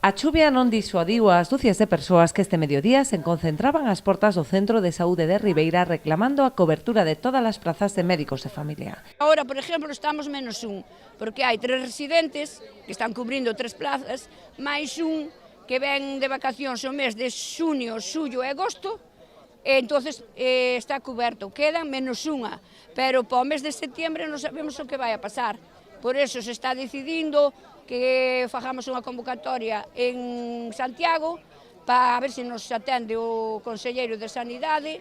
A chuvia non disuadiu as dúcias de persoas que este mediodía se concentraban ás portas do Centro de Saúde de Ribeira reclamando a cobertura de todas as prazas de médicos de familia. Ahora, por exemplo, estamos menos un, porque hai 3 residentes que están cubrindo 3 plazas, máis un que ven de vacacións o mes de xunio, xullo e agosto, e entonces está coberto, quedan menos unha, pero para o mes de setembro non sabemos o que vai a pasar. Por eso se está decidindo que fagamos unha convocatoria en Santiago para ver se nos atende o Conselleiro de Sanidade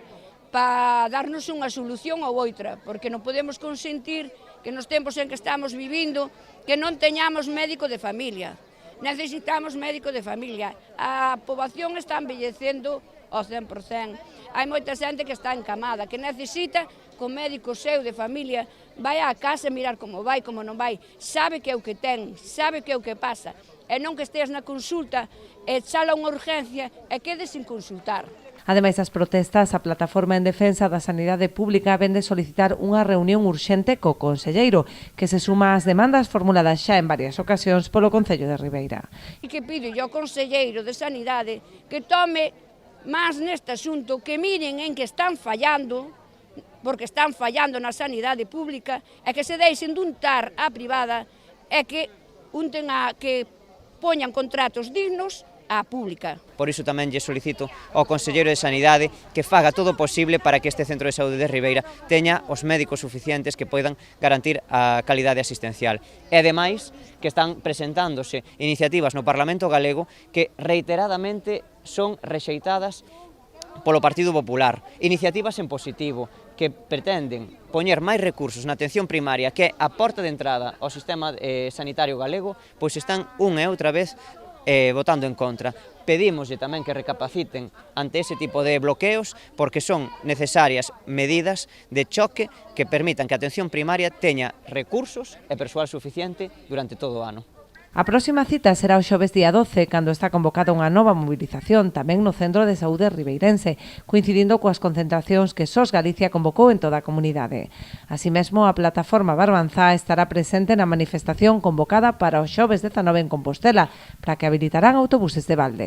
para darnos unha solución ou outra, porque non podemos consentir que nos tempos en que estamos vivindo que non teñamos médico de familia. Necesitamos médico de familia. A poboación está envellecendo ao 100%. Hai moita xente que está encamada, que necesita que o médico seu de familia vai á casa a mirar como vai, como non vai, sabe que é o que ten, sabe que é o que pasa, e non que estés na consulta e chala unha urgencia e quedes sin consultar. Ademais das protestas, a Plataforma en Defensa da Sanidade Pública vende solicitar unha reunión urxente co Conselleiro, que se suma ás demandas formuladas xa en varias ocasións polo Concello de Ribeira. E que pido ao Conselleiro de Sanidade que tome máis neste asunto, que miren en que están fallando, porque están fallando na sanidade pública, e que se deixen de untar á privada e que unten que poñan contratos dignos á pública. Por iso tamén lle solicito ao Conselleiro de Sanidade que faga todo o posible para que este Centro de Saúde de Ribeira teña os médicos suficientes que poidan garantir a calidade asistencial. E ademais que están presentándose iniciativas no Parlamento galego que reiteradamente son rexeitadas polo Partido Popular, iniciativas en positivo que pretenden poñer máis recursos na atención primaria, que é a porta de entrada ao sistema sanitario galego, pois están unha e outra vez votando en contra. Pedímoslle tamén que recapaciten ante ese tipo de bloqueos porque son necesarias medidas de choque que permitan que a atención primaria teña recursos e persoal suficiente durante todo o ano. A próxima cita será o xoves día 12, cando está convocada unha nova mobilización tamén no Centro de Saúde ribeirense, coincidindo coas concentracións que SOS Galicia convocou en toda a comunidade. Así mesmo, a plataforma Barbanzá estará presente na manifestación convocada para o xoves 19 en Compostela, para que habilitarán autobuses de balde.